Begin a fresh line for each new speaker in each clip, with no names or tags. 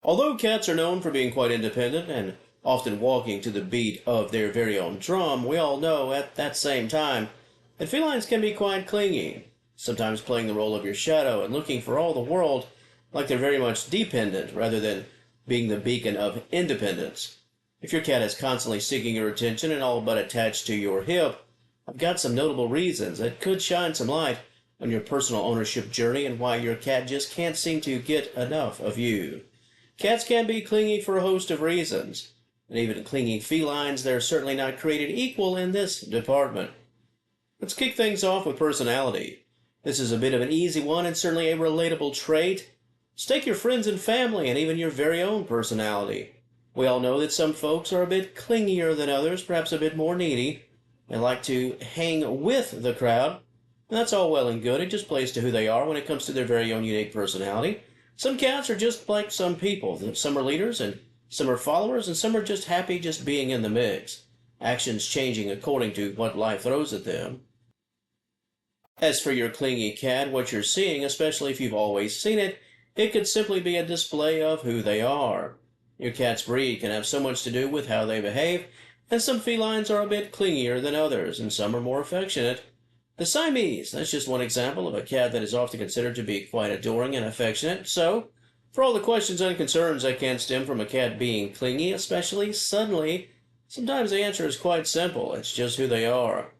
Although cats are known for being quite independent and often walking to the beat of their very own drum, we all know at that same time that felines can be quite clingy, sometimes playing the role of your shadow and looking for all the world like they're very much dependent rather than being the beacon of independence. If your cat is constantly seeking your attention and all but attached to your hip, I've got some notable reasons that could shine some light on your personal ownership journey and why your cat just can't seem to get enough of you. Cats can be clingy for a host of reasons, and even clingy felines, they're certainly not created equal in this department. Let's kick things off with personality. This is a bit of an easy one and certainly a relatable trait. Stake your friends and family and even your very own personality. We all know that some folks are a bit clingier than others, perhaps a bit more needy. They like to hang with the crowd. That's all well and good. It just plays to who they are when it comes to their very own unique personality. Some cats are just like some people. Some are leaders and some are followers and some are just happy just being in the mix. Actions changing according to what life throws at them. As for your clingy cat, what you're seeing, especially if you've always seen it, it could simply be a display of who they are. Your cat's breed can have so much to do with how they behave, and some felines are a bit clingier than others, and some are more affectionate. The Siamese, that's just one example of a cat that is often considered to be quite adoring and affectionate. So, for all the questions and concerns that can stem from a cat being clingy, especially suddenly, sometimes the answer is quite simple. It's just who they are.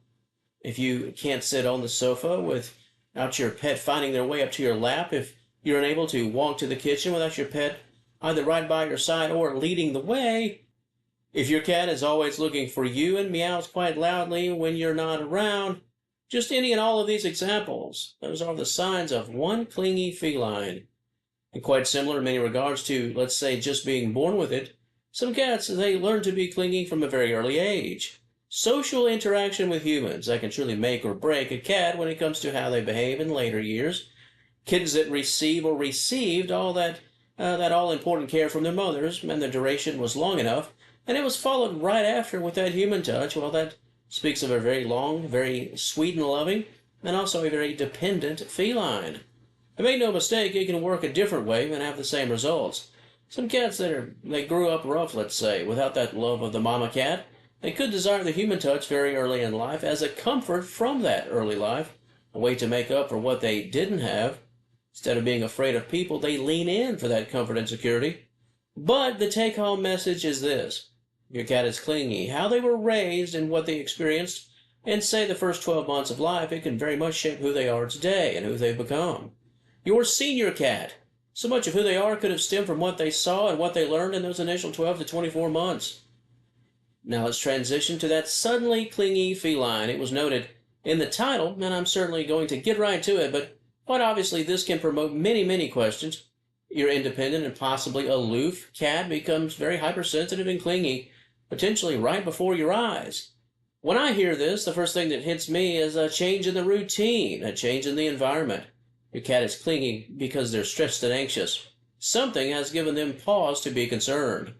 If you can't sit on the sofa without your pet finding their way up to your lap, if you're unable to walk to the kitchen without your pet either right by your side or leading the way, if your cat is always looking for you and meows quite loudly when you're not around, just any and all of these examples, those are the signs of one clingy feline. And quite similar in many regards to, let's say, just being born with it, some cats, they learn to be clingy from a very early age. Social interaction with humans, that can truly make or break a cat when it comes to how they behave in later years. Kittens that receive or received all that all-important care from their mothers, and the duration was long enough, and it was followed right after with that human touch, well, that speaks of a very long, very sweet and loving, and also a very dependent feline. And make no mistake, it can work a different way and have the same results. Some cats they grew up rough, let's say, without that love of the mama cat. They could desire the human touch very early in life as a comfort from that early life, a way to make up for what they didn't have. Instead of being afraid of people, they lean in for that comfort and security. But the take-home message is this. Your cat is clingy. How they were raised and what they experienced in, say, the first 12 months of life, it can very much shape who they are today and who they've become. Your senior cat, so much of who they are could have stemmed from what they saw and what they learned in those initial 12 to 24 months. Now let's transition to that suddenly clingy feline. It was noted in the title, and I'm certainly going to get right to it, but quite obviously this can promote many, many questions. Your independent and possibly aloof cat becomes very hypersensitive and clingy, potentially right before your eyes. When I hear this, the first thing that hits me is a change in the routine, a change in the environment. Your cat is clingy because they're stressed and anxious. Something has given them pause to be concerned.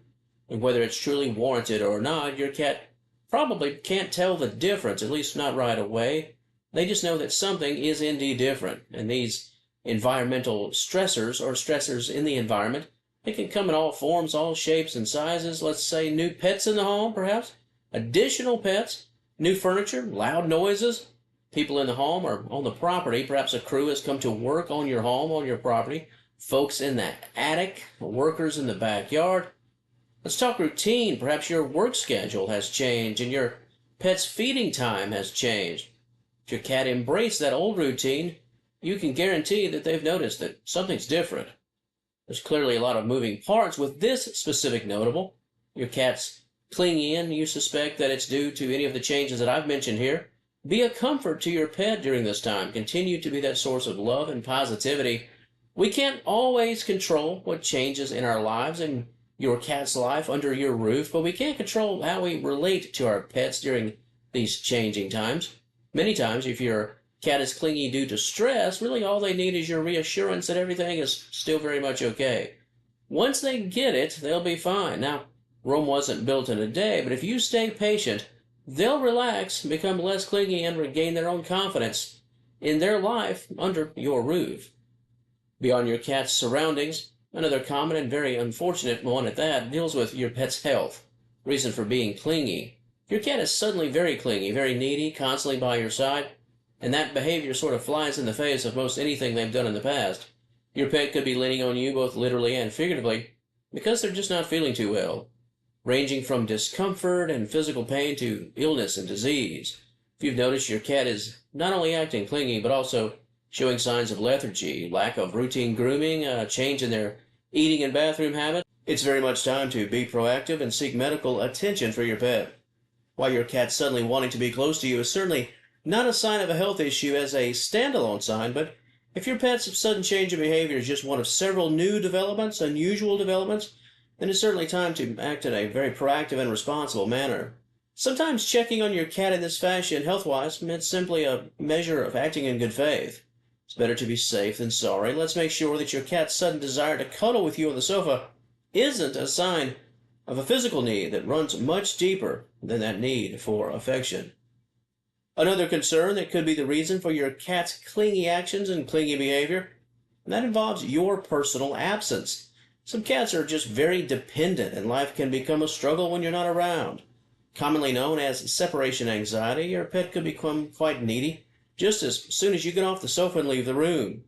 And whether it's truly warranted or not, your cat probably can't tell the difference, at least not right away. They just know that something is indeed different. And these environmental stressors or stressors in the environment, they can come in all forms, all shapes and sizes. Let's say new pets in the home, perhaps. Additional pets, new furniture, loud noises. People in the home or on the property. Perhaps a crew has come to work on your home, on your property. Folks in the attic, workers in the backyard. Let's talk routine. Perhaps your work schedule has changed and your pet's feeding time has changed. If your cat embraced that old routine, you can guarantee that they've noticed that something's different. There's clearly a lot of moving parts with this specific notable. Your cat's clingy and you suspect that it's due to any of the changes that I've mentioned here. Be a comfort to your pet during this time. Continue to be that source of love and positivity. We can't always control what changes in our lives and your cat's life under your roof, but we can control how we relate to our pets during these changing times. Many times, if your cat is clingy due to stress, really all they need is your reassurance that everything is still very much okay. Once they get it, they'll be fine. Now, Rome wasn't built in a day, but if you stay patient, they'll relax, become less clingy, and regain their own confidence in their life under your roof. Beyond your cat's surroundings, Another common and very unfortunate one at that deals with your pet's health. Reason for being clingy. If your cat is suddenly very clingy, very needy, constantly by your side, and that behavior sort of flies in the face of most anything they've done in the past, your pet could be leaning on you both literally and figuratively because they're just not feeling too well, ranging from discomfort and physical pain to illness and disease. If you've noticed your cat is not only acting clingy, but also showing signs of lethargy, lack of routine grooming, a change in their eating and bathroom habits, it's very much time to be proactive and seek medical attention for your pet. While your cat suddenly wanting to be close to you is certainly not a sign of a health issue as a standalone sign, but if your pet's sudden change of behavior is just one of several new developments, unusual developments, then it's certainly time to act in a very proactive and responsible manner. Sometimes checking on your cat in this fashion, health-wise, it's simply a measure of acting in good faith. It's better to be safe than sorry. Let's make sure that your cat's sudden desire to cuddle with you on the sofa isn't a sign of a physical need that runs much deeper than that need for affection. Another concern that could be the reason for your cat's clingy actions and clingy behavior, and that involves your personal absence. Some cats are just very dependent, and life can become a struggle when you're not around. Commonly known as separation anxiety, your pet could become quite needy just as soon as you get off the sofa and leave the room.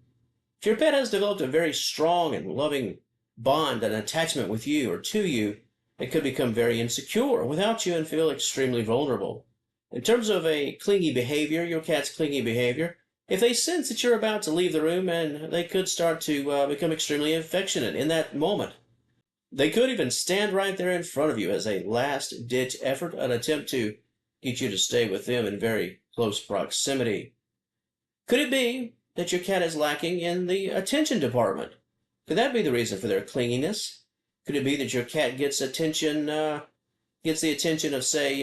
If your pet has developed a very strong and loving bond and attachment with you or to you, it could become very insecure without you and feel extremely vulnerable. In terms of a clingy behavior, your cat's clingy behavior, if they sense that you're about to leave the room, and they could start to become extremely affectionate in that moment. They could even stand right there in front of you as a last-ditch effort, an attempt to get you to stay with them in very close proximity. Could it be that your cat is lacking in the attention department? Could that be the reason for their clinginess? Could it be that your cat gets the attention of, say,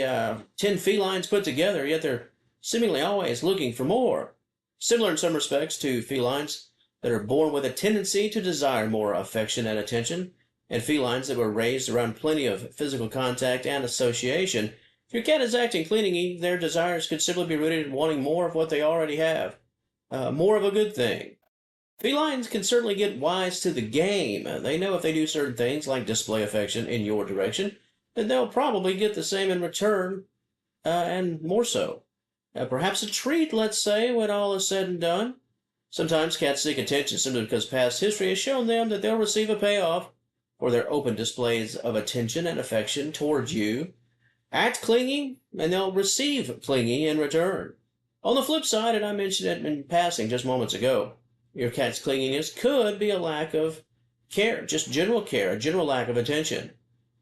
10 felines put together, yet they're seemingly always looking for more? Similar in some respects to felines that are born with a tendency to desire more affection and attention, and felines that were raised around plenty of physical contact and association. If your cat is acting clingy, their desires could simply be rooted in wanting more of what they already have. More of a good thing. Felines can certainly get wise to the game. They know if they do certain things, like display affection in your direction, then they'll probably get the same in return, and more so. Perhaps a treat, let's say, when all is said and done. Sometimes cats seek attention simply because past history has shown them that they'll receive a payoff for their open displays of attention and affection towards you. Act clingy, and they'll receive clingy in return. On the flip side, and I mentioned it in passing just moments ago, your cat's clinginess could be a lack of care, just general care, a general lack of attention.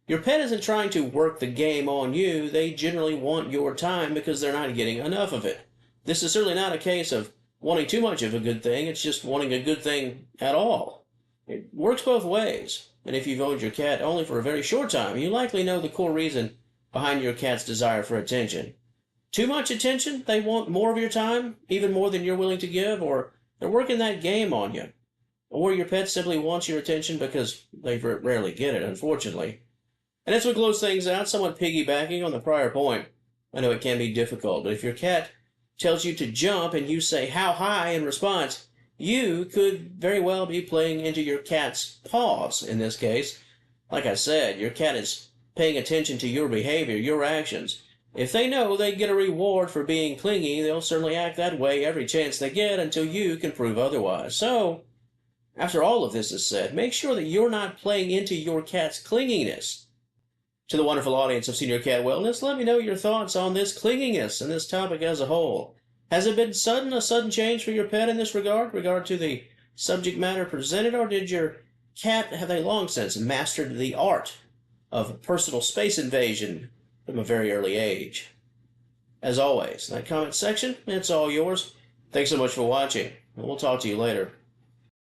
Your pet isn't trying to work the game on you. They generally want your time because they're not getting enough of it. This is certainly not a case of wanting too much of a good thing. It's just wanting a good thing at all. It works both ways. And if you've owned your cat only for a very short time, you likely know the core reason behind your cat's desire for attention. Too much attention? They want more of your time, even more than you're willing to give, or they're working that game on you. Or your pet simply wants your attention because they rarely get it, unfortunately. And as we close things out, somewhat piggybacking on the prior point, I know it can be difficult, but if your cat tells you to jump and you say, "How high?" in response, you could very well be playing into your cat's paws in this case. Like I said, your cat is paying attention to your behavior, your actions. If they know they get a reward for being clingy, they'll certainly act that way every chance they get until you can prove otherwise. So, after all of this is said, make sure that you're not playing into your cat's clinginess. To the wonderful audience of Senior Cat Wellness, let me know your thoughts on this clinginess and this topic as a whole. Has it been a sudden change for your pet in this regard to the subject matter presented, or did your cat have they long since mastered the art of personal space invasion from a very early age? As always, that comment section, it's all yours. Thanks so much for watching, and we'll talk to you later.